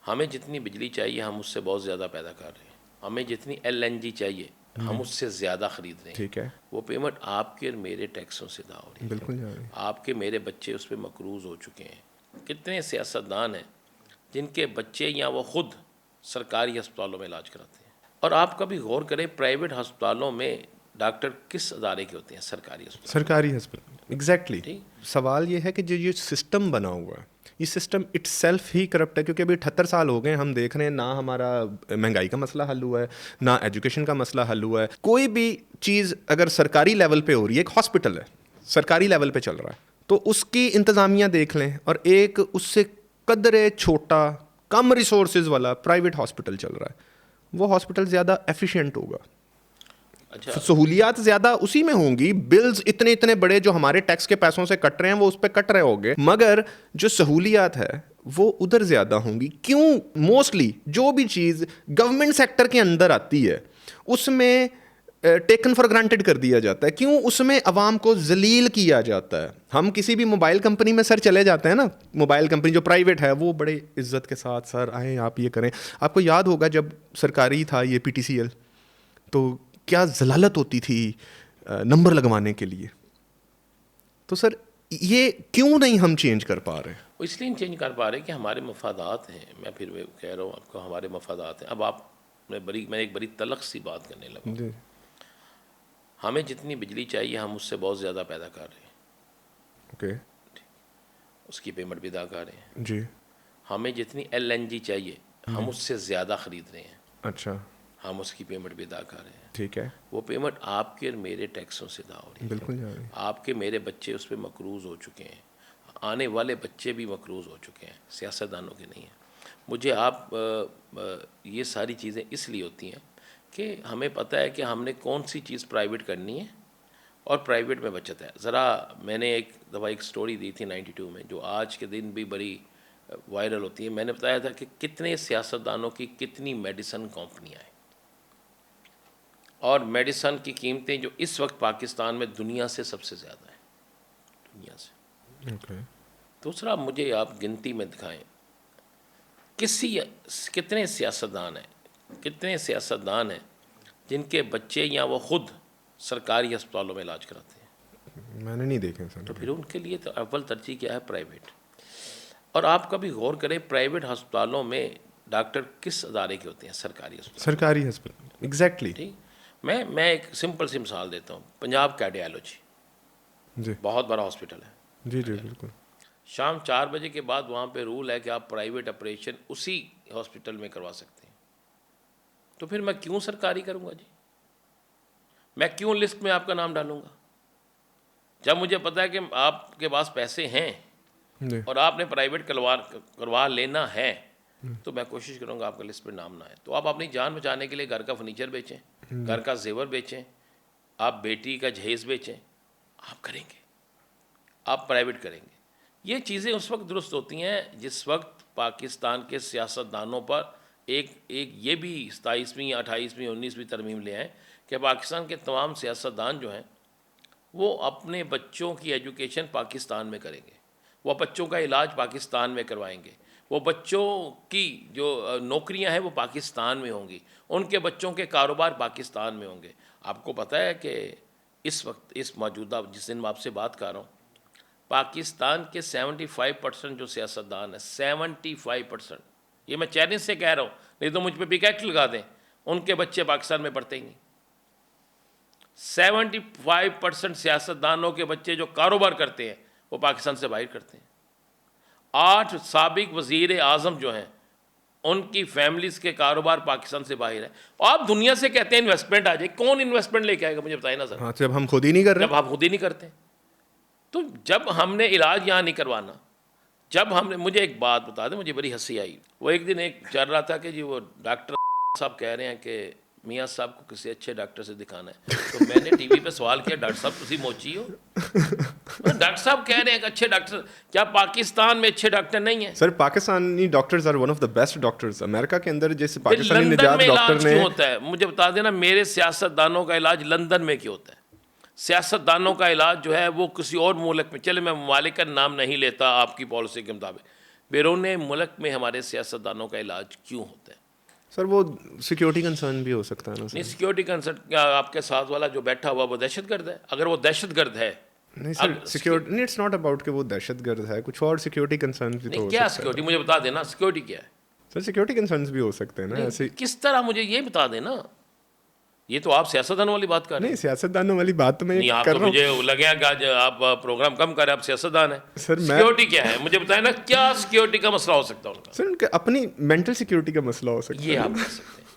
हमें जितनी बिजली चाहिए हम उससे बहुत ज़्यादा पैदा कर रहे हैं। हमें जितनी LNG चाहिए हम उससे ज़्यादा ख़रीद रहे हैं। ठीक है, वो पेमेंट आपके और मेरे टैक्सों से अदा हो रही है। बिल्कुल जा रही है। आपके मेरे बच्चे उस पर मकरूज़ हो चुके हैं। कितने सियासतदान हैं जिनके बच्चे या वो ख़ुद सरकारी अस्पतालों में इलाज कराते हैं। और आप कभी गौर करें प्राइवेट अस्पतालों में डॉक्टर किस अदारे के होते हैं? सरकारी अस्पताल। सरकारी अस्पताल, एग्जैक्टली। ठीक। सवाल ये है कि जो ये सिस्टम बना हुआ है, ये सिस्टम इटसेल्फ ही करप्ट है, क्योंकि अभी 78 साल हो गए हम देख रहे हैं ना हमारा महंगाई का मसला हल हुआ है, ना एजुकेशन का मसला हल हुआ है। कोई भी चीज़ अगर सरकारी लेवल पे हो रही है, एक हॉस्पिटल है सरकारी लेवल पे चल रहा है, तो उसकी इंतज़ामिया देख लें, और एक उससे कदरे छोटा कम रिसोर्सेज वाला प्राइवेट हॉस्पिटल चल रहा है, वो हॉस्पिटल ज़्यादा एफिशिएंट होगा। अच्छा, सहूलियात ज्यादा उसी में होंगी, बिल्स इतने इतने बड़े जो हमारे टैक्स के पैसों से कट रहे हैं वो उस पर कट रहे होंगे, मगर जो सहूलियात है वो उधर ज्यादा होंगी। क्यों? मोस्टली जो भी चीज गवर्नमेंट सेक्टर के अंदर आती है उसमें टेकन फॉर ग्रांटेड कर दिया जाता है। क्यों? उसमें अवाम को जलील किया जाता है। हम किसी भी मोबाइल कंपनी में सर चले जाते हैं ना, मोबाइल कंपनी जो प्राइवेट है वो बड़े इज्जत के साथ, सर आए आप ये करें। आपको याद होगा जब सरकारी था ये PTCL, तो क्या जलालत होती थी नंबर लगवाने के लिए। तो सर ये क्यों नहीं हम चेंज कर पा रहे? वो इसलिए नहीं चेंज कर पा रहे कि हमारे मफादात हैं। मैं फिर कह रहा हूँ आपको, हमारे मफादात हैं। अब आप मैं एक बड़ी तलख सी बात करने लगा। जी, हमें जितनी बिजली चाहिए हम उससे बहुत ज़्यादा पैदा कर रहे हैं। ओके, उसकी पेमेंट भी अदा कर रहे हैं। जी, हमें जितनी LNG चाहिए हम उससे ज़्यादा ख़रीद रहे हैं। अच्छा, हम उसकी पेमेंट भी अदा कर रहे हैं। ठीक है, वो पेमेंट आपके और मेरे टैक्सों से अदा हो रही है। बिल्कुल जा रही है। आपके मेरे बच्चे उस पर मकरूज़ हो चुके हैं। आने वाले बच्चे भी मकरूज़ हो चुके हैं, सियासतदानों के नहीं हैं। मुझे ये सारी चीज़ें इसलिए होती हैं कि हमें पता है कि हमने कौन सी चीज़ प्राइवेट करनी है और प्राइवेट में बचत है। ज़रा मैंने एक दफ़ा एक स्टोरी दी थी 92 में, जो आज के दिन भी बड़ी वायरल होती है। मैंने बताया था कि कितने सियासतदानों की कितनी मेडिसन कंपनियाँ हैं और मेडिसन की कीमतें जो इस वक्त पाकिस्तान में दुनिया से सबसे ज़्यादा है, दुनिया से। ओके, दूसरा, मुझे आप गिनती में दिखाएं कितने सियासतदान हैं जिनके बच्चे या वो ख़ुद सरकारी अस्पतालों में इलाज कराते हैं। मैंने नहीं देखे सर। तो फिर उनके लिए तो अव्वल तरजीह क्या है? प्राइवेट। और आप कभी गौर करें प्राइवेट अस्पतालों में डॉक्टर किस अदारे के होते हैं? सरकारी अस्पताल। सरकारी अस्पताल, एग्जैक्टली। ठीक। मैं एक सिंपल सी मिसाल देता हूँ। पंजाब कार्डियोलॉजी जी, बहुत बड़ा हॉस्पिटल है। जी, जी, बिल्कुल। शाम 4 बजे के बाद वहाँ पे रूल है कि आप प्राइवेट ऑपरेशन उसी हॉस्पिटल में करवा सकते हैं। तो फिर मैं क्यों सरकारी करूँगा जी? मैं क्यों लिस्ट में आपका नाम डालूँगा? जब मुझे पता है कि आपके पास पैसे हैं जी, और आपने प्राइवेट करवा लेना है, तो मैं कोशिश करूँगा आपका लिस्ट में नाम ना आए। तो आप अपनी जान बचाने के लिए घर का फर्नीचर बेचें, घर का जेवर बेचें, आप बेटी का जहेज़ बेचें, आप करेंगे, आप प्राइवेट करेंगे। ये चीज़ें उस वक्त दुरुस्त होती हैं जिस वक्त पाकिस्तान के सियासतदानों पर एक ये भी 27वीं 28वीं 19वीं तरमीम ले आए कि पाकिस्तान के तमाम सियासतदान जो हैं वो अपने बच्चों की एजुकेशन पाकिस्तान में करेंगे, वो बच्चों का इलाज पाकिस्तान में करवाएंगे, वो बच्चों की जो नौकरियां हैं वो पाकिस्तान में होंगी, उनके बच्चों के कारोबार पाकिस्तान में होंगे। आपको पता है कि इस वक्त इस मौजूदा जिस दिन मैं आपसे बात कर रहा हूँ, पाकिस्तान के 75% जो सियासतदान है, 75%, ये मैं चैलेंज से कह रहा हूँ, नहीं तो मुझ पर बिग एक्ट लगा दें, उनके बच्चे पाकिस्तान में पढ़ते ही नहीं। 75% सियासतदानों के बच्चे जो कारोबार करते हैं वो पाकिस्तान से बाहर करते हैं। 8 साबिक वज़ीर आज़म जो हैं उनकी फैमिलीज के कारोबार पाकिस्तान से बाहर है। और आप दुनिया से कहते हैं इन्वेस्टमेंट आ जाए, कौन इन्वेस्टमेंट लेके आएगा? मुझे बताइए ना सर। हाँ, जब हम खुद ही नहीं कर रहे। जब आप खुद ही नहीं करते, तो जब हमने इलाज यहाँ नहीं करवाना, जब हमने, मुझे एक बात बता दें, मुझे बड़ी हंसी आई। वो एक दिन एक चल रहा था कि जी वो डॉक्टर साहब कह रहे हैं कि मियाँ साहब को किसी अच्छे डॉक्टर से दिखाना है। तो मैंने टीवी पे सवाल किया, डॉक्टर साहब तुसी मोची हो? डॉक्टर साहब कह रहे हैं कि अच्छे डॉक्टर, क्या पाकिस्तान में अच्छे डॉक्टर नहीं है? Sir Pakistani doctors are one of the best doctors. America के अंदर जैसे पाकिस्तानी लंदन निजात में डॉक्टर इलाज ने, क्यों होता है? मुझे बता देना, मेरे सियासतदानों का इलाज लंदन में क्यों होता है? सियासतदानों का इलाज जो है वो किसी और मुल्क में, चले मैं ममालिक का नाम नहीं लेता आपकी पॉलिसी के मुताबिक, बैरून मुल्क में हमारे सियासतदानों का इलाज क्यों होता है? सर वो सिक्योरिटी कंसर्न भी हो सकता है ना नहीं, सर? सिक्योरिटी कंसर्न क्या आपके साथ वाला जो बैठा हुआ वो दहशतगर्द है? अगर वो दहशतगर्द है, नहीं सर, सिक्योरिटी नहीं, इट्स नॉट अबाउट कि वो दहशतगर्द है, कुछ और सिक्योरिटी कंसर्न भी तो नहीं हो क्या सकता सिक्योरिटी, मुझे बता देना सिक्योरिटी क्या है? है सर। सिक्योरिटी कंसर्न्स भी हो सकते हैं ना ऐसे। किस तरह, मुझे ये बता देना। ये तो आप सियासतदान वाली बात कर रहे नहीं, हैं। सियासतदानों वाली बात तो मैं नहीं, आप कर तो रहा हूँ मुझे लगे कि आज आप प्रोग्राम कम कर रहे हैं, आप सियासतदान हैं। सर। मैं सिक्योरिटी क्या है मुझे बताएं ना, क्या सिक्योरिटी का मसला हो सकता है उनका? सर उनके अपनी मेंटल सिक्योरिटी का मसला हो सकता ये है। आप कह सकते हैं।